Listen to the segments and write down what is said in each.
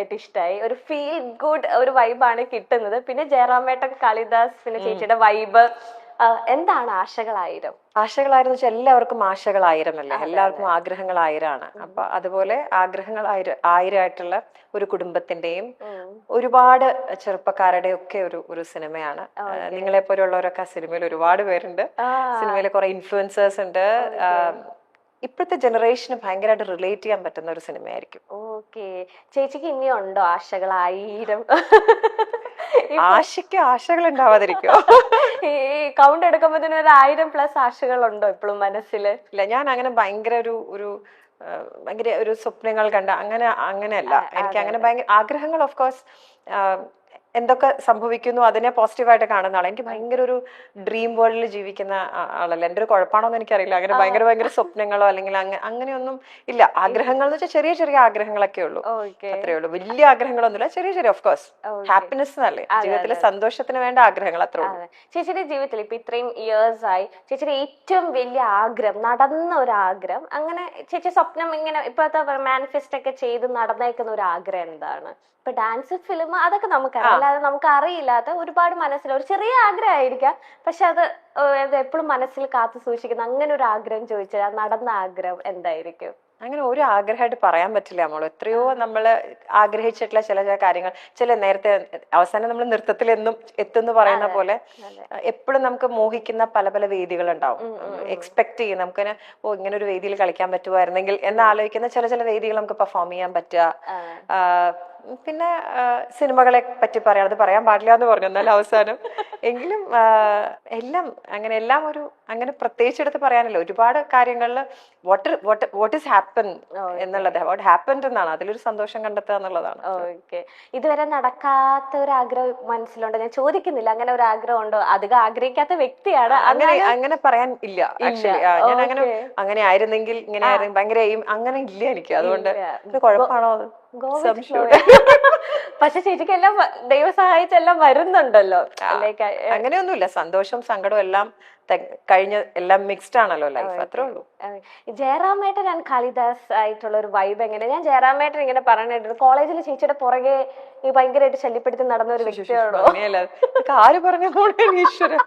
ഇഷ്ടമായി. ഒരു feel good ഒരു വൈബാണ് കിട്ടുന്നത്. പിന്നെ ജയറാമേട്ടൻ, കാളിദാസ്, പിന്നെ ചേച്ചിയുടെ വൈബ്. എന്താണ് ആശകളായിരം? ആശകളായിരം വെച്ചാൽ എല്ലാവർക്കും ആശകളായിരമല്ലേ, എല്ലാവർക്കും ആഗ്രഹങ്ങൾ ആയിരമാണ്. അപ്പൊ അതുപോലെ ആഗ്രഹങ്ങൾ ആയിരമായിട്ടുള്ള ഒരു കുടുംബത്തിന്റെയും ഒരുപാട് ചെറുപ്പക്കാരുടെ ഒക്കെ ഒരു സിനിമയാണ്. നിങ്ങളെ പോലുള്ളവരൊക്കെ ആ സിനിമയിൽ ഒരുപാട് പേരുണ്ട്. സിനിമയിൽ കുറെ ഇൻഫ്ലുവൻസേഴ്സ് ഉണ്ട്. ഇപ്പോഴത്തെ ജനറേഷന് ഭയങ്കരമായിട്ട് റിലേറ്റ് ചെയ്യാൻ പറ്റുന്ന ഒരു സിനിമയായിരിക്കും. ഓക്കെ, ചേച്ചിക്ക് ഇനിയുണ്ടോ ആശകളായിരം? ആശയ്ക്ക് ആശകൾ ഉണ്ടാവാതിരിക്കോ? ഈ കൗണ്ട് എടുക്കുമ്പോഴത്തേനും ഒരു 1000+ ആശകളുണ്ടോ ഇപ്പോഴും മനസ്സിൽ? ഇല്ല, ഞാൻ അങ്ങനെ ഭയങ്കര ഒരു ഭയങ്കര ഒരു സ്വപ്നങ്ങൾ കണ്ട അങ്ങനെയല്ല. എനിക്ക് അങ്ങനെ ഭയങ്കര ആഗ്രഹങ്ങൾ ഓഫ് കോഴ്സ് എന്തൊക്കെ സംഭവിക്കുന്നു അതിനെ പോസിറ്റീവായിട്ട് കാണുന്ന ആളാണ്. എനിക്ക് ഭയങ്കര ഒരു ഡ്രീം വേൾഡിൽ ജീവിക്കുന്ന ആളല്ല. എൻ്റെ ഒരു കുഴപ്പമാണോന്ന് എനിക്കറിയില്ല. അങ്ങനെ ഭയങ്കര സ്വപ്നങ്ങളോ അല്ലെങ്കിൽ അങ്ങനെയൊന്നും ഇല്ല. ആഗ്രഹങ്ങൾ എന്ന് വെച്ചാൽ ചെറിയ ചെറിയ ആഗ്രഹങ്ങളൊക്കെ ഉള്ളൂ, അത്രേ ഉള്ളൂ. വലിയ ആഗ്രഹങ്ങളൊന്നുമില്ല, ചെറിയ ചെറിയ. ഓഫ് കോഴ്സ് ഹാപ്പിനെസ് എന്നല്ലേ, ജീവിതത്തിലെ സന്തോഷത്തിന് വേണ്ട ആഗ്രഹങ്ങൾ അത്രേ ഉള്ളൂ. ചേച്ചിയുടെ ജീവിതത്തിൽ ഇപ്പൊ ഇത്രയും ഇയേഴ്സ് ആയി, ചേച്ചിയുടെ ഏറ്റവും വലിയ ആഗ്രഹം, നടന്ന ഒരു ആഗ്രഹം, അങ്ങനെ ചേച്ചി സ്വപ്നം ഇങ്ങനെ ഇപ്പോഴത്തെ മാനിഫെസ്റ്റ് ഒക്കെ ചെയ്ത് നടന്നേക്കുന്ന ഒരു ആഗ്രഹം എന്താണ്? ഇപ്പൊ ഡാൻസ്, ഫിലിം അതൊക്കെ നമുക്കറിയാം, അല്ലാതെ നമുക്ക് അറിയില്ലാത്ത ഒരുപാട് മനസ്സിൽ ഒരു ചെറിയ ആഗ്രഹമായിരിക്കാം, പക്ഷെ അത് എപ്പോഴും മനസ്സിൽ കാത്തു സൂക്ഷിക്കുന്ന അങ്ങനെ ഒരു ആഗ്രഹം ചോദിച്ചാൽ നടന്ന ആഗ്രഹം എന്തായിരിക്കും? അങ്ങനെ ഒരു ആഗ്രഹമായിട്ട് പറയാൻ പറ്റില്ല മോള്. എത്രയോ നമ്മൾ ആഗ്രഹിച്ചിട്ടുള്ള ചില കാര്യങ്ങൾ, നേരത്തെ അവസാനം നമ്മൾ നൃത്തത്തിൽ എന്നും എത്തുന്നു പറയുന്ന പോലെ എപ്പോഴും നമുക്ക് മോഹിക്കുന്ന പല പല വേദികൾ ഉണ്ടാവും. എക്സ്പെക്ട് ചെയ്യും നമുക്കിങ്ങനെ ഇങ്ങനെ ഒരു വേദിയിൽ കളിക്കാൻ പറ്റുമായിരുന്നെങ്കിൽ എന്ന് ആലോചിക്കുന്ന ചില വേദികൾ നമുക്ക് പെർഫോം ചെയ്യാൻ പറ്റുക. പിന്നെ സിനിമകളെ പറ്റി പറയാം, അത് പറയാൻ പാടില്ല എന്ന് പറഞ്ഞു എന്നാൽ അവസാനം. എങ്കിലും എല്ലാം അങ്ങനെ പ്രത്യേകിച്ചെടുത്ത് പറയാനല്ലോ. ഒരുപാട് കാര്യങ്ങളിൽ വാട്ട് ഈസ് ഹാപ്പൻ എന്നുള്ളത്, വാട്ട് ഹാപ്പൻഡ് എന്നാണ്, അതിലൊരു സന്തോഷം കണ്ടെത്തുക എന്നുള്ളതാണ്. ഓക്കെ, ഇതുവരെ നടക്കാത്ത ഒരു ആഗ്രഹം മനസ്സിലുണ്ടോ? ഞാൻ ചോദിക്കുന്നില്ല, അങ്ങനെ ഒരു ആഗ്രഹം ഉണ്ടോ? അധികം ആഗ്രഹിക്കാത്ത വ്യക്തിയാണ്. അങ്ങനെ പറയാൻ ഇല്ല ആക്ച്വലി. ഞാൻ അങ്ങനെ ആയിരുന്നെങ്കിൽ ഇങ്ങനെ ആയിരുന്നു ഭയങ്കര അങ്ങനെ ഇല്ല എനിക്ക്. അതുകൊണ്ട് കുഴപ്പമാണോ അത്? പക്ഷെ ചേച്ചിക്ക് എല്ലാം ദൈവ സഹായിച്ചെല്ലാം വരുന്നുണ്ടല്ലോ. അങ്ങനെയൊന്നുമില്ല, സന്തോഷം സങ്കടവും എല്ലാം കഴിഞ്ഞ എല്ലാം മിക്സ്ഡ് ആണല്ലോ ലൈഫ്, അത്രേ ഉള്ളൂ. ജയറാമേട്ടൻ ആൻഡ് കാളിദാസ് ആയിട്ടുള്ള ഒരു വൈബ് എങ്ങനെ? ഞാൻ ജയറാമേട്ടൻ ഇങ്ങനെ പറഞ്ഞിട്ടുണ്ട്, കോളേജിൽ ചേച്ചിയുടെ പുറകെ ഭയങ്കരമായിട്ട് ശല്യപ്പെടുത്തി നടന്ന ഒരു വ്യക്തിയാണോ? ആര് പറഞ്ഞു? ഈശ്വര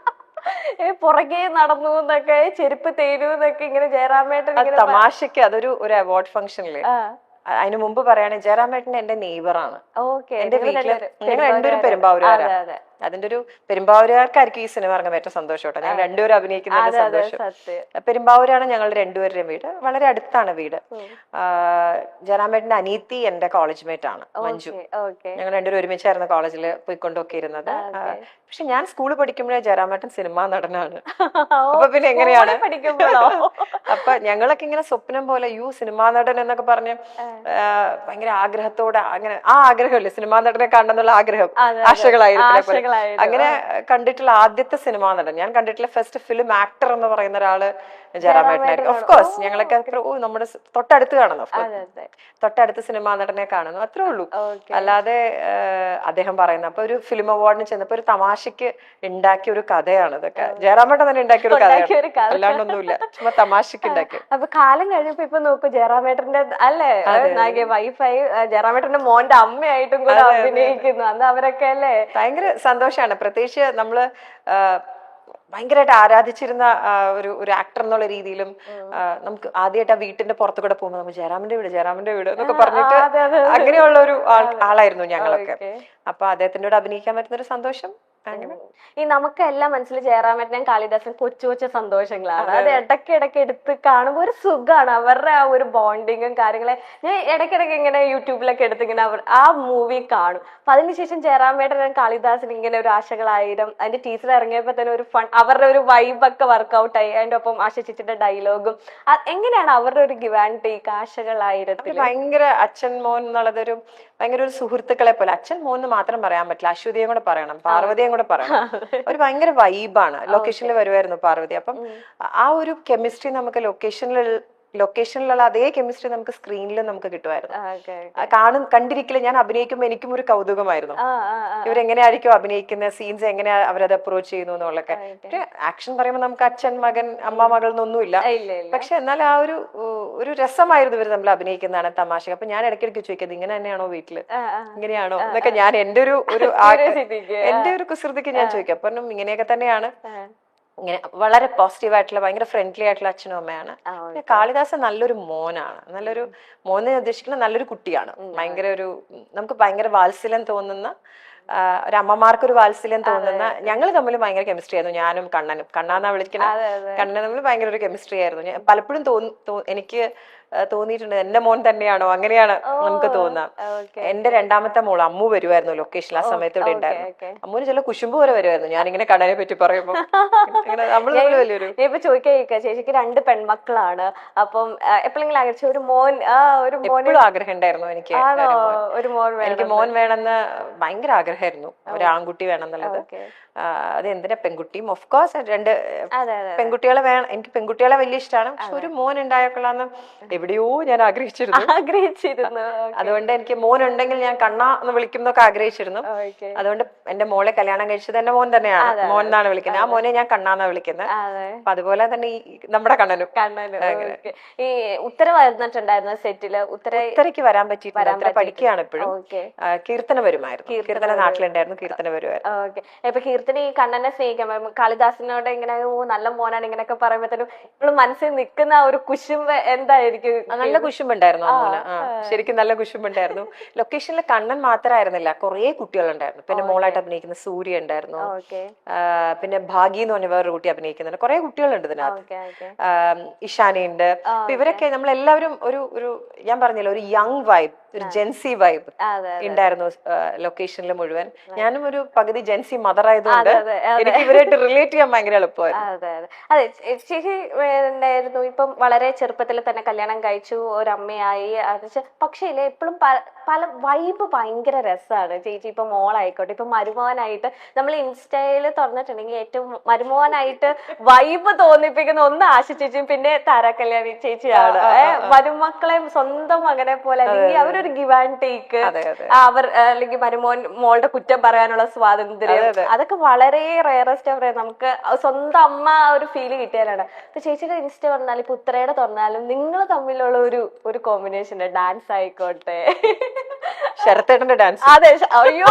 പുറകെ നടന്നു എന്നൊക്കെ, ചെരുപ്പ് തേനു എന്നൊക്കെ ഇങ്ങനെ ജയറാമേട്ടൻ തമാശക്ക്. അതൊരു അവാർഡ് ഫംഗ്ഷനില് അതിനു മുമ്പ് പറയാണ്, ജയറാമേട്ടൻ എന്റെ നെയ്ബറാണ്. എന്റെ വീട്ടില് ഞങ്ങൾ രണ്ടുപേരും പെരുമ്പാവൂരുകാരാണ്. അതിന്റെ ഒരു പെരുമ്പാവൂരുകാർക്കായിരിക്കും ഈ സിനിമ ഇറങ്ങാൻ ഏറ്റവും സന്തോഷം കേട്ടോ. ഞങ്ങൾ രണ്ടുപേരും അഭിനയിക്കുന്നതിന്റെ സന്തോഷം. പെരുമ്പാവൂരാണ് ഞങ്ങളുടെ രണ്ടുപേരുടെയും വീട്, വളരെ അടുത്താണ് വീട്. ജയറാമേട്ടന്റെ അനീത്തി എന്റെ കോളേജ് മേറ്റ് ആണ്, മഞ്ജു. ഞങ്ങൾ രണ്ടുപേരും ഒരുമിച്ചായിരുന്നു കോളേജിൽ പോയിക്കൊണ്ടൊക്കെ ഇരുന്നത്. പക്ഷെ ഞാൻ സ്കൂളിൽ പഠിക്കുമ്പോഴേ ജയറാമേട്ടൻ സിനിമാ നടനാണ്. അപ്പൊ പിന്നെ എങ്ങനെയാണ്? അപ്പൊ ഞങ്ങളൊക്കെ ഇങ്ങനെ സ്വപ്നം പോലെ സിനിമാ നടൻ എന്നൊക്കെ പറഞ്ഞ് ഭയങ്കര ആഗ്രഹത്തോടെ, അങ്ങനെ ആ ആഗ്രഹമില്ലേ സിനിമാ നടനെ കാണണമെന്നുള്ള ആഗ്രഹം, ആശകളായിരുന്നു. അങ്ങനെ കണ്ടിട്ടുള്ള ആദ്യത്തെ സിനിമാ നടൻ, ഞാൻ കണ്ടിട്ടുള്ള ഫസ്റ്റ് ഫിലിം ആക്ടർ എന്ന് പറയുന്ന ഒരാള് ജയറാമേട്ടനായിരിക്കും. ഓഫ് കോഴ്സ് ഞങ്ങളൊക്കെ നമ്മുടെ തൊട്ടടുത്ത് കാണുന്നു, തൊട്ടടുത്ത് സിനിമാ നടനെ കാണുന്നു, അത്രേ ഉള്ളൂ. അല്ലാതെ അദ്ദേഹം പറയുന്ന അപ്പൊ ഒരു ഫിലിം അവാർഡിന് ചെന്നപ്പോ ഒരു തമാശക്ക് ഉണ്ടാക്കിയ ഒരു കഥയാണ് ഇതൊക്കെ. ജയറാമേട്ടൻ തന്നെ ഉണ്ടാക്കിയ ഒരു കഥയാണ്, അല്ലാണ്ടൊന്നുമില്ല, ചുമ്മാ തമാശക്ക് ഉണ്ടാക്കി. അപ്പൊ കാലം കഴിഞ്ഞപ്പോ ഇപ്പൊ നോക്കൂ, ജയറാമേട്ടന്റെ അല്ലേ വൈഫായി, ജയറാമേട്ടന്റെ മോന്റെ അമ്മയായിട്ടും കൂടെ അഭിനയിക്കുന്നു. അന്ന് അവരൊക്കെ അല്ലേ ഭയങ്കര സന്തോഷമാണ്. പ്രത്യേകിച്ച് നമ്മള് ഭയങ്കരമായിട്ട് ആരാധിച്ചിരുന്ന ഒരു ആക്ടർ എന്നുള്ള രീതിയിലും നമുക്ക് ആദ്യമായിട്ട് ആ വീട്ടിന്റെ പുറത്തു കൂടെ പോകുമ്പോൾ നമുക്ക് ജയറാമിന്റെ വീട് എന്നൊക്കെ പറഞ്ഞിട്ട് അങ്ങനെയുള്ള ഒരു ആളായിരുന്നു ഞങ്ങളൊക്കെ. അപ്പൊ അദ്ദേഹത്തിന്റെ കൂടെ അഭിനയിക്കാൻ പറ്റുന്ന ഒരു സന്തോഷം. ഈ നമുക്ക് എല്ലാം മനസ്സിൽ ജയറാമേട്ടനും കാളിദാസും കൊച്ചു സന്തോഷങ്ങളാണ്. അത് ഇടയ്ക്ക് എടുത്ത് കാണുമ്പോൾ ഒരു സുഖമാണ്. അവരുടെ ആ ഒരു ബോണ്ടിങ്ങും കാര്യങ്ങളെ ഞാൻ ഇടയ്ക്കിടയ്ക്ക് ഇങ്ങനെ യൂട്യൂബിലൊക്കെ എടുത്ത് ഇങ്ങനെ ആ മൂവി കാണും. അപ്പൊ അതിനുശേഷം ജയറാമേട്ടനും കാളിദാസിന് ഇങ്ങനെ ഒരു ആശകളായിരം അതിന്റെ ടീച്ചർ ഇറങ്ങിയപ്പോ തന്നെ ഒരു ഫൺ, അവരുടെ ഒരു വൈബൊക്കെ വർക്ക്ഔട്ട് ആയി. അതിന്റെ ഒപ്പം ആശ ചേച്ചിയുടെ ഡയലോഗും എങ്ങനെയാണ് അവരുടെ ഒരു ഗിവ് ആൻഡ് ടേക്ക് ആശകളായിരത്തിൽ? ഭയങ്കര അച്ഛൻ മോൻ എന്നുള്ളതൊരു ഭയങ്കര ഒരു സുഹൃത്തുക്കളെ പോലെ. അച്ഛൻ മോൻ മാത്രം പറയാൻ പറ്റില്ല, അശ്വതിയും കൂടെ പറയണം, പാർവതിയും കൂടെ പറയണം. ഒരു ഭയങ്കര വൈബാണ്. ലൊക്കേഷനിൽ വരുമായിരുന്നു പാർവതി. അപ്പം ആ ഒരു കെമിസ്ട്രി നമുക്ക് ലൊക്കേഷനിൽ ലൊക്കേഷനിലുള്ള അതേ കെമിസ്ട്രി നമുക്ക് സ്ക്രീനിലും നമുക്ക് കിട്ടുമായിരുന്നു. കണ്ടിരിക്കില്ല, ഞാൻ അഭിനയിക്കുമ്പോൾ എനിക്കും ഒരു കൗതുകമായിരുന്നു, ഇവരെങ്ങനെയായിരിക്കും അഭിനയിക്കുന്ന സീൻസ്, എങ്ങനെയാ അവരത് അപ്രോച്ച് ചെയ്യുന്നു എന്നുള്ളതൊക്കെ. പക്ഷെ ആക്ഷൻ പറയുമ്പോൾ നമുക്ക് അച്ഛൻ മകൻ അമ്മ മകൾ എന്നൊന്നുമില്ല, പക്ഷെ എന്നാൽ ആ ഒരു രസമായിരുന്നു ഇവർ നമ്മൾ അഭിനയിക്കുന്നതാണ്, തമാശ. അപ്പൊ ഞാൻ ഇടയ്ക്കിടയ്ക്ക് ചോദിക്കുന്നത് ഇങ്ങനെ തന്നെയാണോ വീട്ടില്, ഇങ്ങനെയാണോ എന്നൊക്കെ ഞാൻ എന്റെ ഒരു കുസൃതിക്ക് ഞാൻ ചോദിക്കും. അപ്പൊ ഇങ്ങനെയൊക്കെ തന്നെയാണ്. ഇങ്ങനെ വളരെ പോസിറ്റീവ് ആയിട്ടുള്ള ഭയങ്കര ഫ്രണ്ട്ലി ആയിട്ടുള്ള അച്ഛനും അമ്മയാണ്. കാളിദാസൻ നല്ലൊരു മോനാണ്, നല്ലൊരു മോനെ ഉദ്ദേശിക്കുന്ന നല്ലൊരു കുട്ടിയാണ്. ഭയങ്കര നമുക്ക് ഭയങ്കര വാത്സല്യം തോന്നുന്ന, ഒരു അമ്മമാർക്കൊരു വാത്സല്യം തോന്നുന്ന, ഞങ്ങൾ തമ്മിൽ ഭയങ്കര കെമിസ്ട്രി ആയിരുന്നു. ഞാനും കണ്ണാന്നാ വിളിക്കുന്നത്, കണ്ണൻ തമ്മിൽ ഭയങ്കര ഒരു കെമിസ്ട്രി ആയിരുന്നു. പലപ്പോഴും എനിക്ക് തോന്നിയിട്ടുണ്ട് എന്റെ മോൻ തന്നെയാണോ, അങ്ങനെയാണ് നമുക്ക് തോന്നാം. എന്റെ രണ്ടാമത്തെ മോൾ അമ്മു വരുമായിരുന്നു ലൊക്കേഷനിൽ, ആ സമയത്ത് ഇവിടെ ഉണ്ടായിരുന്നു. അമ്മുവിന് ചില കുശുമ്പ് വരെ വരുമായിരുന്നു ഞാനിങ്ങനെ കണ്ണനെ പറ്റി പറയുമ്പോ. വലിയൊരു ഇപ്പൊ ചോദിക്കാ, ചേച്ചിക്ക് 2 പെൺമക്കളാണ്, അപ്പം എപ്പോഴെങ്കിലും ആഗ്രഹിച്ച ഒരു മോൻ, എപ്പോഴും ആഗ്രഹം ഉണ്ടായിരുന്നു എനിക്ക്, എനിക്ക് മോൻ വേണമെന്ന് ഭയങ്കര ആഗ്രഹമായിരുന്നു, ഒരു ആൺകുട്ടി വേണം എന്നുള്ളത്. അത് എന്തിനാ പെൺകുട്ടിയും, ഓഫ് കോഴ്സ് 2 പെൺകുട്ടികളെ വേണം, എനിക്ക് പെൺകുട്ടികളെ വലിയ ഇഷ്ടമാണ്. പക്ഷെ ഒരു മോൻ ഉണ്ടായേക്കൊള്ളാന്ന് എവിടെയോ ഞാൻ ആഗ്രഹിച്ചിരുന്നു. അതുകൊണ്ട് എനിക്ക് മോൻ ഉണ്ടെങ്കിൽ ഞാൻ കണ്ണ എന്ന് വിളിക്കുന്നൊക്കെ ആഗ്രഹിച്ചിരുന്നു. അതുകൊണ്ട് എന്റെ മോളെ കല്യാണം കഴിച്ചത് എന്റെ മോൻ തന്നെയാണ്, മോൻ എന്നാണ് വിളിക്കുന്നത്. ആ മോനെ ഞാൻ കണ്ണാന്നാ വിളിക്കുന്നത്. അപ്പൊ അതുപോലെ തന്നെ ഈ നമ്മുടെ കണ്ണനും. ഈ ഉത്തര വന്നിട്ടുണ്ടായിരുന്നു സെറ്റില്, ഉത്തരയ്ക്ക് വരാൻ പറ്റിയിട്ടില്ല, പഠിക്കുകയാണ് ഇപ്പോഴും. കീർത്തന വരുമായിരുന്നു, കീർത്തന നാട്ടിലുണ്ടായിരുന്നു, കീർത്തന വരുമായിരുന്നു. ഇപ്പൊ കീർത്തന ഈ കണ്ണനെ സ്നേഹിക്കാൻ കാളിദാസനോട് ഇങ്ങനെ നല്ല മോനാണ് ഇങ്ങനെയൊക്കെ പറയുമ്പോഴത്തേനും ഇപ്പോഴും മനസ്സിൽ നിൽക്കുന്ന ഒരു കുശുമ്പ് എന്തായിരിക്കും? നല്ല കുശുമ്പുണ്ടായിരുന്നു അമ്മൂന്, ശരിക്കും നല്ല കുശുമ്പുണ്ടായിരുന്നു. ലൊക്കേഷനിൽ കണ്ണൻ മാത്രമായിരുന്നില്ല, കുറെ കുട്ടികളുണ്ടായിരുന്നു. പിന്നെ മോളായിട്ട് അഭിനയിക്കുന്ന സൂര്യ ഉണ്ടായിരുന്നു, പിന്നെ ഭാഗി എന്ന് പറഞ്ഞ വേറൊരു കുട്ടി അഭിനയിക്കുന്നുണ്ട്. കുറെ കുട്ടികളുണ്ട് ഇതിനകത്ത്, ഇഷാനിയുണ്ട്. അപ്പൊ ഇവരൊക്കെ നമ്മളെല്ലാവരും ഒരു ഞാൻ പറഞ്ഞില്ല, ഒരു യങ് വൈബ്, ഒരു ജെൻസി വൈബ് ഉണ്ടായിരുന്നു ലൊക്കേഷനിൽ മുഴുവൻ. ഞാനും ഒരു പകുതി ജെൻസി മദർ ആയതുകൊണ്ട് എനിക്ക് ഇവരായിട്ട് റിലേറ്റ് ചെയ്യാൻ ഭയങ്കര എളുപ്പമായിരുന്നു. അതെ, ചേച്ചി ഉണ്ടായിരുന്നു ഇപ്പം വളരെ ചെറുപ്പത്തിൽ തന്നെ കല്യാണം കഴിച്ചു, ഒരമ്മയായി. പക്ഷേ എപ്പോഴും പല വൈബ് ഭയങ്കര രസമാണ് ചേച്ചി. ഇപ്പൊ മോളായിക്കോട്ടെ, ഇപ്പൊ മരുമോനായിട്ട് നമ്മൾ ഇൻസ്റ്റയില് തുറന്നിട്ടുണ്ടെങ്കിൽ ഏറ്റവും മരുമോനായിട്ട് വൈബ് തോന്നിപ്പിക്കുന്ന ഒന്ന് ആശ ചേച്ചിയും പിന്നെ താര കല്യാണി ചേച്ചിയാണ്. മരുമക്കളെ സ്വന്തം മകനെ പോലെ, അല്ലെങ്കിൽ അവരൊരു ഗിവ് ആൻഡ് ടേക്ക്, അല്ലെങ്കിൽ മോളുടെ കുറ്റം പറയാനുള്ള സ്വാതന്ത്ര്യം, അതൊക്കെ വളരെ റയറസ്റ്റ് ഓഫ് റയർ. നമുക്ക് സ്വന്തം അമ്മ ഒരു ഫീല് കിട്ടിയാലാണ്. ഇപ്പൊ ചേച്ചിയുടെ ഇൻസ്റ്റ തുറന്നാലും ഇപ്പൊ ഉത്തരയുടെ തുറന്നാലും നിങ്ങൾ തമ്മിലുള്ള ഒരു കോമ്പിനേഷൻ, ഡാൻസ് ആയിക്കോട്ടെ, ശരത്തേട്ടന്റെ ഡാൻസ്. അതെ, അയ്യോ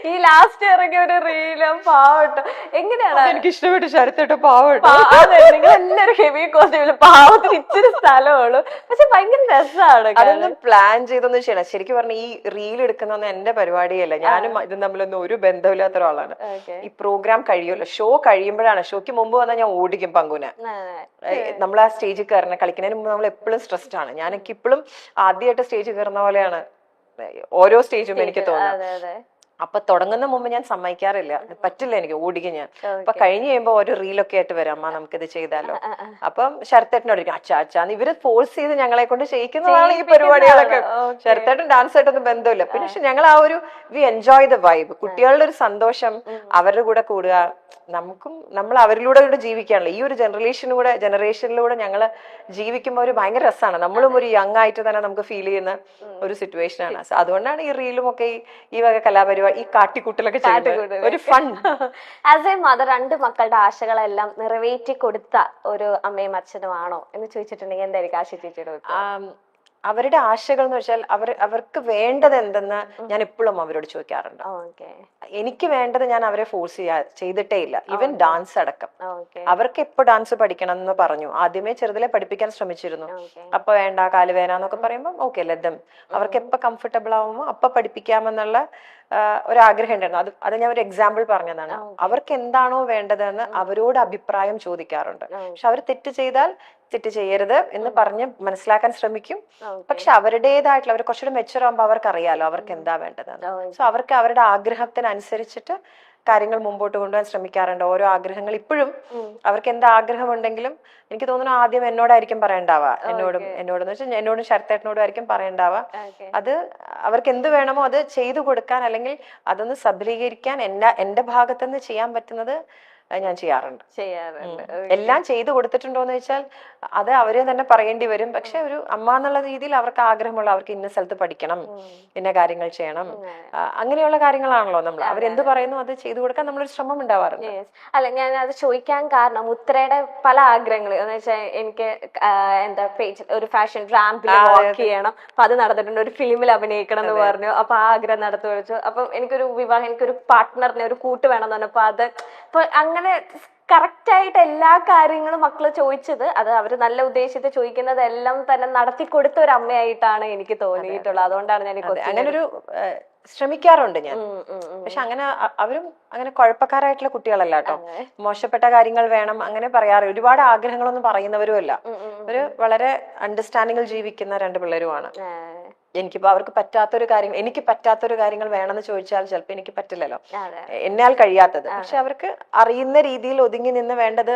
ഈ ലാസ്റ്റ് ഇറങ്ങിയ ഒരു റീലും പാവട്ടോ, എങ്ങനെയാണ് എനിക്ക് ഇഷ്ടപ്പെട്ടു ശരത്തേട്ട പാവട്ടോ. അതെ, നിങ്ങൾ എല്ലാവരും ഹെവി കോസ്റ്റ്യൂമില്, പാവത്തിന് ഇച്ചിരി സ്ഥലമുള്ളൂ, പക്ഷെ ഭയങ്കര രസമാണ്. അതൊന്നും പ്ലാൻ ചെയ്തൊന്നും ചെയ്യണം. ശരിക്കും പറഞ്ഞ ഈ റീൽ എടുക്കുന്നൊന്നും എന്റെ പരിപാടിയല്ല. ഞാനും ഇതും തമ്മിലൊന്നും ഒരു ബന്ധമില്ലാത്ത ഒരാളാണ്. ഈ പ്രോഗ്രാം കഴിയുമല്ലോ, ഷോ കഴിയുമ്പോഴാണ്, ഷോയ്ക്ക് മുമ്പ് വന്നാൽ ഞാൻ ഓടിക്കും പങ്കുനെ. നമ്മൾ ആ സ്റ്റേജിൽ കയറണം, കളിക്കുന്നതിന് മുമ്പ് നമ്മൾ എപ്പോഴും സ്ട്രെസ്ഡ് ആണ്. ഞാനൊക്കെ ഇപ്പോഴും ആദ്യമായിട്ട് സ്റ്റേജിൽ കയറുന്ന പോലെയാണ് ഓരോ സ്റ്റേജും എനിക്ക് തോന്നുന്നത്. അപ്പൊ തുടങ്ങുന്ന മുമ്പ് ഞാൻ സമ്മതിക്കാറില്ല, പറ്റില്ല, എനിക്ക് ഓടിക്കും ഞാൻ. അപ്പൊ കഴിഞ്ഞ് കഴിയുമ്പോ ഒരു റീലൊക്കെ ആയിട്ട് വരാം, അമ്മ നമുക്കിത് ചെയ്താലോ. അപ്പം ശരത്തേട്ടനോട് അച്ചാന്ന് ഇവര് ഫോഴ്സ് ചെയ്ത് ഞങ്ങളെ കൊണ്ട് ചെയ്യിക്കുന്നതാണ് ഈ പരിപാടികളൊക്കെ. ശരത്തേട്ടൻ ഡാൻസ് ആയിട്ടൊന്നും ബന്ധമില്ല. പിന്നെ പക്ഷെ ഞങ്ങൾ ആ ഒരു വി എൻജോയ് ദ വൈബ്, കുട്ടികളുടെ ഒരു സന്തോഷം, അവരുടെ കൂടെ കൂടുക. നമ്മൾ അവരിലൂടെ ജീവിക്കാണല്ലോ. ഈ ഒരു ജനറേഷനിലൂടെ ഞങ്ങള് ജീവിക്കുമ്പോൾ ഒരു ഭയങ്കര രസമാണ്. നമ്മളും ഒരു യങ് ആയിട്ട് തന്നെ നമുക്ക് ഫീൽ ചെയ്യുന്ന ഒരു സിറ്റുവേഷൻ ആണ്. അതുകൊണ്ടാണ് ഈ റീലും ഒക്കെ ഈ വക കലാപരിപാടി, ഈ കാട്ടിക്കൂട്ടലൊക്കെ ചെയ്യുന്നത് ഒരു ഫൺ. ആസ് എ മദർ 2 മക്കളുടെ ആശകളെല്ലാം നിറവേറ്റി കൊടുത്ത ഒരു അമ്മയും അച്ഛനും ആണോ എന്ന് ചോദിച്ചിട്ടുണ്ടെങ്കിൽ എന്തായിരിക്കും ആശ ചേച്ചിയുടെ? അവരുടെ ആശകൾ എന്ന് വെച്ചാൽ അവർക്ക് വേണ്ടത് എന്തെന്ന് ഞാൻ എപ്പോഴും അവരോട് ചോദിക്കാറുണ്ട്. എനിക്ക് വേണ്ടത് ഞാൻ അവരെ ഫോഴ്സ് ചെയ്തിട്ടേ ഇല്ല. ഈവൻ ഡാൻസ് അടക്കം അവർക്ക് എപ്പോ ഡാൻസ് പഠിക്കണം എന്ന് പറഞ്ഞു. ആദ്യമേ ചെറുതിലെ പഠിപ്പിക്കാൻ ശ്രമിച്ചിരുന്നു. അപ്പൊ വേണ്ട, കാല് വേന എന്നൊക്കെ പറയുമ്പോൾ ഓക്കെ ലതം, അവർക്ക് എപ്പോ കംഫർട്ടബിൾ ആവുമ്പോ അപ്പൊ പഠിപ്പിക്കാമെന്നുള്ള ഒരാഗ്രഹം ഉണ്ടായിരുന്നു. അത് ഞാൻ ഒരു എക്സാമ്പിൾ പറഞ്ഞതാണ്. അവർക്ക് എന്താണോ വേണ്ടതെന്ന് അവരോട് അഭിപ്രായം ചോദിക്കാറുണ്ട്. പക്ഷെ അവർ തെറ്റ് ചെയ്താൽ തെറ്റ് ചെയ്യരുത് എന്ന് പറഞ്ഞ് മനസ്സിലാക്കാൻ ശ്രമിക്കും. പക്ഷെ അവരുടേതായിട്ടുള്ള, അവർ കുറച്ചുകൂടെ മെച്ചൂർ ആകുമ്പോൾ അവർക്ക് അറിയാലോ അവർക്ക് എന്താ വേണ്ടതെന്ന്. സോ അവർക്ക് അവരുടെ ആഗ്രഹത്തിനനുസരിച്ചിട്ട് കാര്യങ്ങൾ മുമ്പോട്ട് കൊണ്ടുപോകാൻ ശ്രമിക്കാറുണ്ട്. ഓരോ ആഗ്രഹങ്ങൾ ഇപ്പോഴും അവർക്ക് എന്താ ആഗ്രഹമുണ്ടെങ്കിലും എനിക്ക് തോന്നുന്നു ആദ്യം എന്നോടായിരിക്കും പറയണ്ടാവുക. എന്നോടെന്ന് വെച്ചാൽ എന്നോടും ശരത്തേട്ടനോടും ആയിരിക്കും പറയണ്ടാവുക. അത് അവർക്ക് എന്ത് വേണമോ അത് ചെയ്തു കൊടുക്കാൻ, അല്ലെങ്കിൽ അതൊന്ന് സബലീകരിക്കാൻ എന്റെ ഭാഗത്തുനിന്ന് ചെയ്യാൻ പറ്റുന്നത് ഞാൻ ചെയ്യാറുണ്ട്. ചെയ്യാറുണ്ട്. എല്ലാം ചെയ്തു കൊടുത്തിട്ടുണ്ടോന്ന് വെച്ചാൽ അത് അവരെ തന്നെ പറയേണ്ടി വരും. പക്ഷെ ഒരു അമ്മ എന്നുള്ള രീതിയിൽ അവർക്ക് ആഗ്രഹമുള്ള, അവർക്ക് ഇന്ന സ്ഥലത്ത് പഠിക്കണം, ഇന്ന കാര്യങ്ങൾ ചെയ്യണം, അങ്ങനെയുള്ള കാര്യങ്ങളാണല്ലോ നമ്മൾ അവരെന്ത് പറയുന്നു അത് ചെയ്തു കൊടുക്കാൻ നമ്മളൊരു ശ്രമം ഉണ്ടാവാറുണ്ട്. അല്ല, ഞാൻ അത് ചോദിക്കാൻ കാരണം ഉത്രയുടെ പല ആഗ്രഹങ്ങൾ എന്ന് വെച്ചാൽ എനിക്ക് എന്താ പേജ് ഒരു ഫാഷൻ റാമ്പിൽ വർക്ക് ചെയ്യണം, അപ്പൊ അത് നടന്നിട്ടുണ്ട്. ഒരു ഫിലിമിൽ അഭിനയിക്കണം എന്ന് പറഞ്ഞു, അപ്പൊ ആ ആഗ്രഹം നടത്തി വെച്ചു. അപ്പം എനിക്കൊരു വിവാഹം, എനിക്കൊരു പാർട്ട്ണറിനെ, ഒരു കൂട്ട് വേണം എന്ന് പറഞ്ഞപ്പോ അത് ഇപ്പൊ അങ്ങനെ കറക്റ്റ് ആയിട്ട് എല്ലാ കാര്യങ്ങളും മക്കള് ചോദിച്ചത്, അത് അവര് നല്ല ഉദ്ദേശിച്ച് ചോദിക്കുന്നതെല്ലാം തന്നെ നടത്തി കൊടുത്ത ഒരു അമ്മയായിട്ടാണ് എനിക്ക് തോന്നിയിട്ടുള്ളത്. അതുകൊണ്ടാണ് ഞാൻ അങ്ങനൊരു ശ്രമിക്കാറുണ്ട് ഞാൻ. പക്ഷെ അങ്ങനെ അവരും അങ്ങനെ കുഴപ്പക്കാരായിട്ടുള്ള കുട്ടികളല്ല കേട്ടോ. മോശപ്പെട്ട കാര്യങ്ങൾ വേണം അങ്ങനെ പറയാറ്, ഒരുപാട് ആഗ്രഹങ്ങളൊന്നും പറയുന്നവരും അല്ല. ഒരു വളരെ അണ്ടർസ്റ്റാൻഡിങ്ങിൽ ജീവിക്കുന്ന രണ്ട് പിള്ളേരുമാണ്. എനിക്കിപ്പോ അവർക്ക് പറ്റാത്തൊരു കാര്യം, എനിക്ക് പറ്റാത്തൊരു കാര്യങ്ങൾ വേണമെന്ന് ചോദിച്ചാൽ ചിലപ്പോൾ എനിക്ക് പറ്റില്ലല്ലോ, എന്നാൽ കഴിയാത്തത്. പക്ഷെ അവർക്ക് അറിയുന്ന രീതിയിൽ ഒതുങ്ങി നിന്ന് വേണ്ടത്,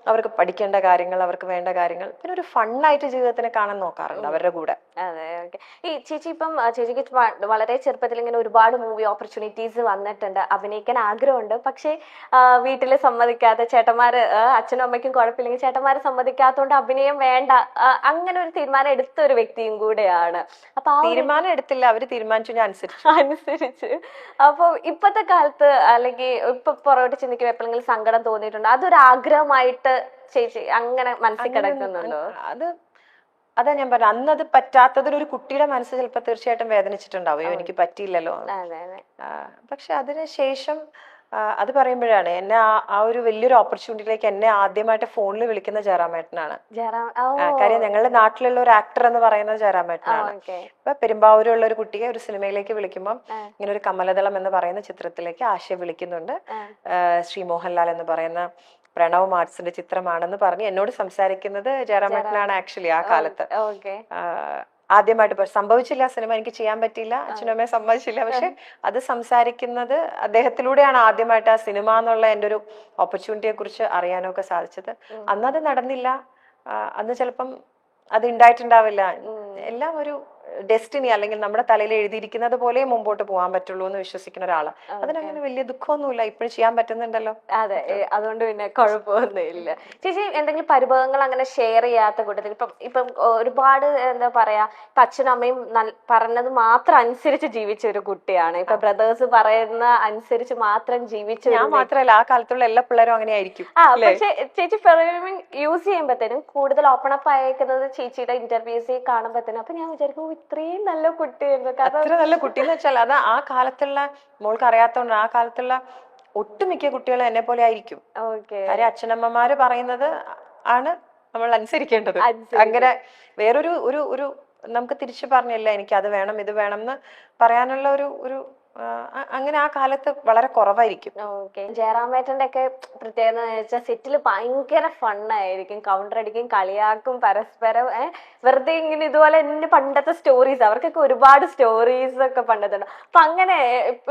അവർക്ക് പഠിക്കേണ്ട കാര്യങ്ങൾ, അവർക്ക് വേണ്ട കാര്യങ്ങൾ, പിന്നെ ഒരു ഫണ്ണായിട്ട് ജീവിതത്തിനെ കാണാൻ നോക്കാറുണ്ട് അവരുടെ കൂടെ. അതെ, ഓക്കെ. ഈ ചേച്ചി ഇപ്പം ചേച്ചിക്ക് വളരെ ചെറുപ്പത്തിൽ ഇങ്ങനെ ഒരുപാട് മൂവി ഓപ്പർച്യൂണിറ്റീസ് വന്നിട്ടുണ്ട്, അഭിനയിക്കാൻ ആഗ്രഹമുണ്ട്. പക്ഷെ വീട്ടില് സമ്മതിക്കാതെ, ചേട്ടന്മാര് അച്ഛനും അമ്മയ്ക്കും കുഴപ്പമില്ലെങ്കിൽ ചേട്ടന്മാര് സമ്മതിക്കാത്തതുകൊണ്ട് അഭിനയം വേണ്ട, അങ്ങനെ ഒരു തീരുമാനം എടുത്ത ഒരു വ്യക്തിയും കൂടെയാണ്. അപ്പൊ തീരുമാനം എടുത്തില്ല, അവര് തീരുമാനിച്ചു, ഞാൻ അനുസരിച്ച്. അപ്പൊ ഇപ്പത്തെ കാലത്ത് അല്ലെങ്കിൽ ഇപ്പൊ പുറകോട്ട് ചിന്തിക്കുമ്പോൾ എപ്പോഴെങ്കിലും സങ്കടം തോന്നിയിട്ടുണ്ടോ? അതൊരു ആഗ്രഹമായിട്ട് ചേച്ചി അങ്ങനെ മനസ്സിൽ കിടക്കുന്നുണ്ടോ? അതാ ഞാൻ പറഞ്ഞ, അന്ന് അത് പറ്റാത്തതിൽ ഒരു കുട്ടിയുടെ മനസ്സ് ചിലപ്പോൾ തീർച്ചയായിട്ടും വേദനിച്ചിട്ടുണ്ടാവും, എനിക്ക് പറ്റിയില്ലല്ലോ. പക്ഷെ അതിനുശേഷം അത് പറയുമ്പോഴാണ് എന്നെ ആ ഒരു വലിയൊരു ഓപ്പർച്യൂണിറ്റിയിലേക്ക് എന്നെ ആദ്യമായിട്ട് ഫോണിൽ വിളിക്കുന്ന ജയറാമേട്ടനാണ്. കാര്യം ഞങ്ങളുടെ നാട്ടിലുള്ള ഒരു ആക്ടർ എന്ന് പറയുന്നത് ജയറാമേട്ടനാണ്. ഇപ്പൊ പെരുമ്പാവൂരുള്ള ഒരു കുട്ടിയെ ഒരു സിനിമയിലേക്ക് വിളിക്കുമ്പോൾ ഇങ്ങനെ ഒരു കമലദളം എന്ന് പറയുന്ന ചിത്രത്തിലേക്ക് ആശയം വിളിക്കുന്നുണ്ട്. ശ്രീ മോഹൻലാൽ എന്ന് പറയുന്ന പ്രണവ് ആർട്സിന്റെ ചിത്രമാണെന്ന് പറഞ്ഞ് എന്നോട് സംസാരിക്കുന്നത് ജയറാമേട്ടനാണ് ആക്ച്വലി ആ കാലത്ത്. ആദ്യമായിട്ട് സംഭവിച്ചില്ല, സിനിമ എനിക്ക് ചെയ്യാൻ പറ്റിയില്ല, അച്ഛനമ്മയെ സമ്മതിച്ചില്ല. പക്ഷെ അത് സംസാരിക്കുന്നത് അദ്ദേഹത്തിലൂടെയാണ് ആദ്യമായിട്ട് ആ സിനിമ എന്നുള്ള എൻ്റെ ഒരു ഓപ്പർച്യൂണിറ്റിയെ കുറിച്ച് അറിയാനൊക്കെ സാധിച്ചത്. അന്നത് നടന്നില്ല, അന്ന് ചിലപ്പം അത് ഉണ്ടായിട്ടുണ്ടാവില്ല. എല്ലാം ഒരു ഡെസ്റ്റിനി, അല്ലെങ്കിൽ നമ്മുടെ തലയിൽ എഴുതിയിരിക്കുന്നത് പോലെ മുമ്പോട്ട് പോകാൻ പറ്റുള്ളൂ എന്ന് വിശ്വസിക്കുന്ന ഒരാളാണ്. അതിനങ്ങനെ വലിയ ദുഃഖമൊന്നുമില്ല, ഇപ്പോഴും ചെയ്യാൻ പറ്റുന്നുണ്ടല്ലോ. അതെ, അതുകൊണ്ട് പിന്നെ കുഴപ്പമൊന്നുമില്ല. ചേച്ചി എന്തെങ്കിലും പരിഭവങ്ങൾ അങ്ങനെ ഷെയർ ചെയ്യാത്ത കൂട്ടത്തിൽ ഇപ്പം ഒരുപാട് എന്താ പറയാ, ഇപ്പൊ അച്ഛനും അമ്മയും പറഞ്ഞത് മാത്രം അനുസരിച്ച് ജീവിച്ച ഒരു കുട്ടിയാണ്, ഇപ്പൊ ബ്രദേഴ്സ് പറയുന്ന അനുസരിച്ച് മാത്രം ജീവിച്ച. ഞാൻ മാത്രമല്ല, ആ കാലത്തുള്ള എല്ലാ പിള്ളേരും അങ്ങനെ ആയിരിക്കും. പക്ഷെ ചേച്ചി ഫിലിമിംഗ് യൂസ് ചെയ്യുമ്പോഴത്തേനും കൂടുതൽ ഓപ്പൺ അപ്പ് അയക്കുന്നത് ചേച്ചിയുടെ ഇന്റർവ്യൂസ് കാണുമ്പോഴത്തേനും അപ്പൊ ഞാൻ വിചാരിക്കും ഇത്രയും നല്ല കുട്ടിയായിരുന്നു. അത്ര നല്ല കുട്ടി എന്ന് വെച്ചാൽ അത് ആ കാലത്തുള്ള, മോൾക്ക് അറിയാത്തോണ്ട്, ആ കാലത്തുള്ള ഒട്ടുമിക്ക കുട്ടികളും എന്നെ പോലെ ആയിരിക്കും. കാര്യം അച്ഛനമ്മമാര് പറയുന്നത് ആണ് നമ്മൾ അനുസരിക്കേണ്ടത്. അങ്ങനെ വേറൊരു ഒരു ഒരു നമുക്ക് തിരിച്ചു പറഞ്ഞില്ല എനിക്ക് അത് വേണം ഇത് വേണം എന്ന് പറയാനുള്ള ഒരു അങ്ങനെ ആ കാലത്ത് വളരെ കുറവായിരിക്കും. ജയറാമേട്ടന്റെ ഒക്കെ പ്രത്യേകത വെച്ചാൽ സെറ്റിൽ ഭയങ്കര ഫണ്ണായിരിക്കും, കൗണ്ടർ അടിക്കും, കളിയാക്കും പരസ്പരം. വെറുതെ ഇങ്ങനെ ഇതുപോലെ എന്റെ പണ്ടത്തെ സ്റ്റോറീസ്, അവർക്കൊക്കെ ഒരുപാട് സ്റ്റോറീസ് ഒക്കെ പണ്ടത്തുണ്ട്. അപ്പൊ അങ്ങനെ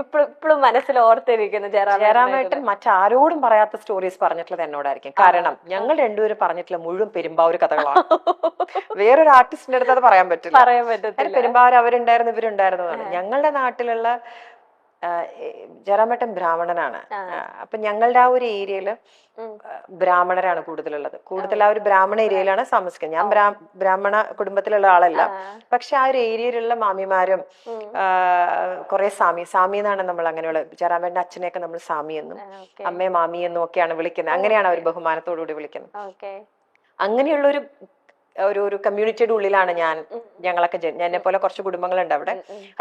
ഇപ്പോഴും മനസ്സിൽ ഓർത്തിരിക്കുന്നു ജയറാമേട്ടൻ മറ്റാരോടും പറയാത്ത സ്റ്റോറീസ് പറഞ്ഞിട്ടുള്ളത് എന്നോടായിരിക്കും. കാരണം ഞങ്ങൾ രണ്ടുപേരും പറഞ്ഞിട്ടുള്ള മുഴുവൻ പെരുമ്പാവൂർ കഥകളാണ്. വേറൊരു ആർട്ടിസ്റ്റിന്റെ അടുത്ത് അത് പറയാൻ പറ്റില്ല. പെരുമ്പാവൂർ അവരുണ്ടായിരുന്നു ഇവരുണ്ടായിരുന്നതാണ്. ഞങ്ങളുടെ നാട്ടിലുള്ള ജയറാമേട്ടൻ ബ്രാഹ്മണനാണ്. അപ്പൊ ഞങ്ങളുടെ ആ ഒരു ഏരിയയില് ബ്രാഹ്മണരാണ് കൂടുതലുള്ളത്. കൂടുതൽ ആ ഒരു ബ്രാഹ്മണ ഏരിയയിലാണ് താമസിക്കുന്നത്. ഞാൻ ബ്രാഹ്മണ കുടുംബത്തിലുള്ള ആളല്ല. പക്ഷെ ആ ഒരു ഏരിയയിലുള്ള മാമിമാരും കുറെ സാമി എന്നാണ് നമ്മൾ അങ്ങനെയുള്ള, ജയറാമേട്ടന്റെ അച്ഛനെയൊക്കെ നമ്മൾ സാമി എന്നും അമ്മയെ മാമി എന്നും ഒക്കെയാണ് വിളിക്കുന്നത്. അങ്ങനെയാണ് അവർ ബഹുമാനത്തോടുകൂടി വിളിക്കുന്നത്. അങ്ങനെയുള്ള ഒരു കമ്മ്യൂണിറ്റിയുടെ ഉള്ളിലാണ് ഞങ്ങളൊക്കെ. എന്നെ പോലെ കുറച്ച് കുടുംബങ്ങളുണ്ട് അവിടെ,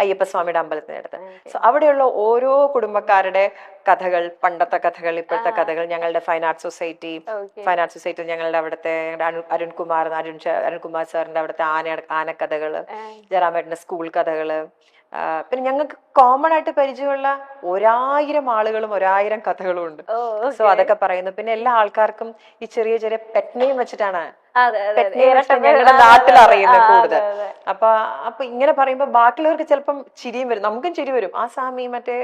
അയ്യപ്പസ്വാമിയുടെ അമ്പലത്തിനടുത്ത്. സോ അവിടെയുള്ള ഓരോ കുടുംബക്കാരുടെ കഥകൾ, പണ്ടത്തെ കഥകൾ, ഇപ്പോഴത്തെ കഥകൾ, ഞങ്ങളുടെ ഫൈൻ ആർട്സ് സൊസൈറ്റി ഞങ്ങളുടെ അവിടുത്തെ അരുൺകുമാർ സാറിന്റെ അവിടുത്തെ ആനക്കഥകള്, ജയറാമേട്ടന്റെ സ്കൂൾ കഥകള്, പിന്നെ ഞങ്ങൾക്ക് കോമൺ ആയിട്ട് പരിചയമുള്ള 1000 ആളുകളും 1000 കഥകളും ഉണ്ട്. സോ അതൊക്കെ പറയുന്നു. പിന്നെ എല്ലാ ആൾക്കാർക്കും ഈ ചെറിയ ചെറിയ പെറ്റ് നെയിം വെച്ചിട്ടാണ് അതെ അതെ Pet name വെച്ചാ ഞങ്ങളുടെ നാട്ടിൽ അറിയുന്നത് കൂടുതൽ. അപ്പൊ ഇങ്ങനെ പറയുമ്പോ ബാക്കിയുള്ളവർക്ക് ചിലപ്പം ചിരിയും വരും, നമുക്കും ചിരി വരും. ആ സാമി മറ്റേ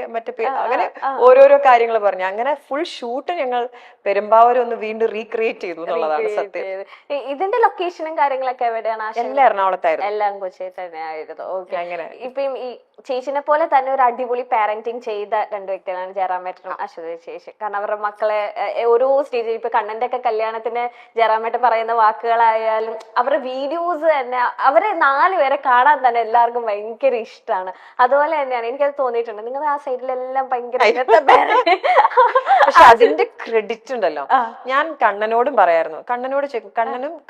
അങ്ങനെ ഓരോരോ കാര്യങ്ങൾ പറഞ്ഞു. അങ്ങനെ ഫുൾ ഷൂട്ട് ഞങ്ങൾ പെരുമ്പാവൂർ ഒന്ന് വീണ്ടും റീക്രിയേറ്റ് ചെയ്തു എന്നുള്ളതാണ് സത്യം. ഇതിന്റെ ലൊക്കേഷനും കാര്യങ്ങളൊക്കെ എവിടെയാണ്? എല്ലാം എറണാകുളത്തായിരുന്നു. എല്ലാം കൊച്ചി തന്നെയായിരുന്നു. ഓക്കെ. അങ്ങനെ ഇപ്പം ഈ ചേച്ചിനെ പോലെ തന്നെ ഒരു അടിപൊളി പാരന്റിങ് ചെയ്ത രണ്ട് വ്യക്തികളാണ് ജയറാമേട്ടനും അശ്വതി ചേച്ചി. കാരണം അവരുടെ മക്കളെ ഓരോ സ്റ്റേജിൽ ഇപ്പൊ കണ്ണന്റെ ഒക്കെ കല്യാണത്തിന് ജയറാമേട്ടൻ പറയുന്ന വാക്കുകളായാലും അവരുടെ വീഡിയോസ് തന്നെ അവരെ 4 പേരെ കാണാൻ തന്നെ എല്ലാവർക്കും ഭയങ്കര ഇഷ്ടമാണ്. അതുപോലെ തന്നെയാണ് എനിക്കത് തോന്നിയിട്ടുണ്ട്. നിങ്ങൾ ആ സൈഡിലെല്ലാം ഭയങ്കര പക്ഷെ അതിന്റെ ക്രെഡിറ്റ് ഉണ്ടല്ലോ, ഞാൻ കണ്ണനോടും പറയായിരുന്നു.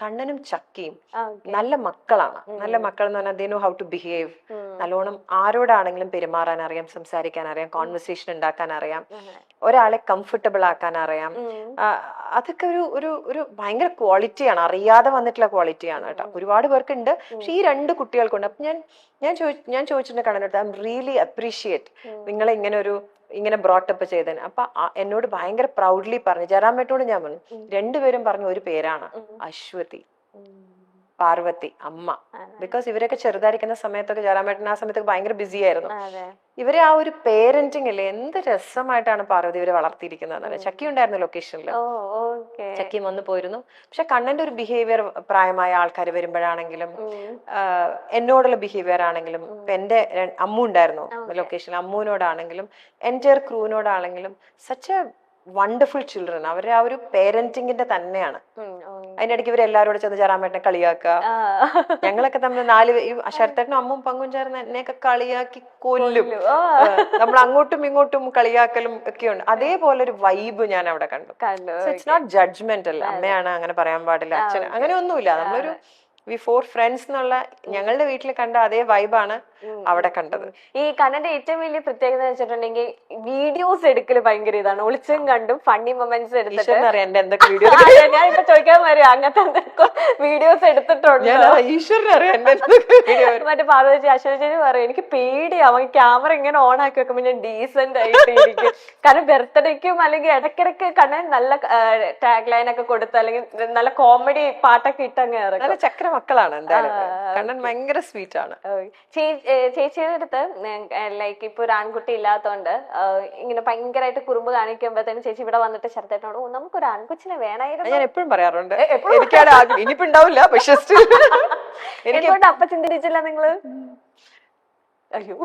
കണ്ണനും ചക്കിയും നല്ല മക്കളാണ്. നല്ല മക്കൾ എന്ന് പറഞ്ഞാൽ they know how to behave. നല്ലോണം ആരോടാണെങ്കിലും പെരുമാറാൻ അറിയാം, സംസാരിക്കാൻ അറിയാം, കോൺവെർസേഷൻ ഉണ്ടാക്കാൻ അറിയാം, ഒരാളെ കംഫർട്ടബിൾ ആക്കാൻ അറിയാം. അതൊക്കെ ഒരു ഭയങ്കര ക്വാളിറ്റിയാണ്, അറിയാതെ വന്നിട്ടുള്ള ക്വാളിറ്റിയാണ് കേട്ടോ. ഒരുപാട് പേർക്കുണ്ട്, പക്ഷെ ഈ 2 കുട്ടികൾക്കുണ്ട്. അപ്പൊ ഞാൻ ചോദിച്ചിട്ടുണ്ട് കണ്ണനോട്, ഐ എം റിയലി അപ്രീഷിയേറ്റ് നിങ്ങളെ ഇങ്ങനെ ബ്രോട്ടപ്പ് ചെയ്തതിന്. അപ്പൊ എന്നോട് ഭയങ്കര പ്രൗഡ്ലി പറഞ്ഞു, ജയറാമേട്ടനോട് ഞാൻ പറഞ്ഞു, 2 പേരും പറഞ്ഞു ഒരു പേരാണ്, അശ്വതി പാർവതി അമ്മ. ബിക്കോസ് ഇവരൊക്കെ ചെറുതായിരിക്കുന്ന സമയത്തൊക്കെ ജയറാമേട്ടൻ ആ സമയത്തൊക്കെ ഭയങ്കര ബിസി ആയിരുന്നു. ഇവരെ ആ ഒരു പേരന്റിങ് അല്ലേ, എന്ത് രസമായിട്ടാണ് പാർവതി ഇവരെ വളർത്തിയിരിക്കുന്നത്. ചക്കി ഉണ്ടായിരുന്നു ലൊക്കേഷനിൽ, ചക്കിയും വന്നു പോയിരുന്നു. പക്ഷെ കണ്ണന്റെ ഒരു ബിഹേവിയർ പ്രായമായ ആൾക്കാർ വരുമ്പോഴാണെങ്കിലും എന്നോടുള്ള ബിഹേവിയർ ആണെങ്കിലും, ഇപ്പൊ എന്റെ അമ്മു ഉണ്ടായിരുന്നു ലൊക്കേഷനിൽ, അമ്മുവിനോടാണെങ്കിലും എൻറ്റയർ ക്രൂവിനോടാണെങ്കിലും സച്ച് എ വണ്ടർഫുൾ ചിൽഡ്രൻ. അവരുടെ ആ ഒരു പേരന്റിങ്ങിന്റെ തന്നെയാണ്. അതിന്റെ ഇടയ്ക്ക് ഇവരെല്ലാവരോടും ചെന്ന് ജയറാമേട്ടനെ കളിയാക്കുക. ഞങ്ങളൊക്കെ തമ്മിൽ 4 ശരത്തേട്ടനും അമ്മും പങ്കും ചേർന്ന് എന്നെയൊക്കെ കളിയാക്കി കൊല്ലും. നമ്മൾ അങ്ങോട്ടും ഇങ്ങോട്ടും കളിയാക്കലും ഒക്കെയുണ്ട്. അതേപോലെ ഒരു വൈബ് ഞാൻ അവിടെ കണ്ടു. ഇറ്റ്സ് നോട്ട് ജഡ്ജ്മെന്റ് അല്ല, അമ്മയാണ് അങ്ങനെ പറയാൻ പാടില്ല, അച്ഛൻ അങ്ങനെ ഒന്നുമില്ല. നമ്മളൊരു വി 4 ഫ്രണ്ട്സ് എന്നുള്ള ഞങ്ങളുടെ വീട്ടിൽ കണ്ട അതേ വൈബാണ് അവിടെ കണ്ടത്. ഈ കണ്ണന്റെ ഏറ്റവും വലിയ പ്രത്യേകത എന്ന് വെച്ചിട്ടുണ്ടെങ്കിൽ വീഡിയോസ് എടുക്കല് ഭയങ്കര ഇതാണ്. ഒളിച്ചും കണ്ടും ഫണ്ണി മൊമെന്റ്സ് എടുത്തിട്ട് എന്തൊക്കെ വീഡിയോ ഞാൻ ഇപ്പൊ ചോദിക്കാൻ വരും, അങ്ങനത്തെ വീഡിയോസ് എടുത്തിട്ടുണ്ട്. മറ്റേ പാർവതി അശ്വതി പറയും, എനിക്ക് പേടിയാവും ക്യാമറ ഇങ്ങനെ ഓൺ ആക്കി വെക്കുമ്പോ ഞാൻ ഡീസന്റ് ആയിട്ടിരിക്കും. കാരണം ബർത്ത്ഡേക്കും അല്ലെങ്കിൽ ഇടയ്ക്കിടയ്ക്ക് കണ്ണൻ നല്ല ടാഗ് ലൈൻ ഒക്കെ കൊടുത്ത് അല്ലെങ്കിൽ നല്ല കോമഡി പാട്ടൊക്കെ ഇട്ടങ്ങ് ഇറക്കും. ചക്ര മക്കളാണ് എന്തായാലും. കണ്ണൻ ഭയങ്കര സ്വീറ്റ് ആണ്. ചേച്ചിയുടെ അടുത്ത് ലൈക്ക് ഇപ്പൊ ഒരു ആൺകുട്ടി ഇല്ലാത്തോണ്ട് ഇങ്ങനെ ഭയങ്കരമായിട്ട് കുറുമ്പ് കാണിക്കുമ്പോഴത്തേനും ചേച്ചി ഇവിടെ വന്നിട്ട് ശരത്തേട്ടനോട് നമുക്കൊരു ആൺകുച്ചിനെ വേണമായിരുന്നു ഞാൻ എപ്പോഴും പറയാറുണ്ട്. എനിക്കാണ് ഇനിയിപ്പോ ഉണ്ടാവില്ല, പക്ഷെ എന്തുകൊണ്ട് അപ്പൊ ചിന്തിച്ചില്ല നിങ്ങള്? അയ്യോ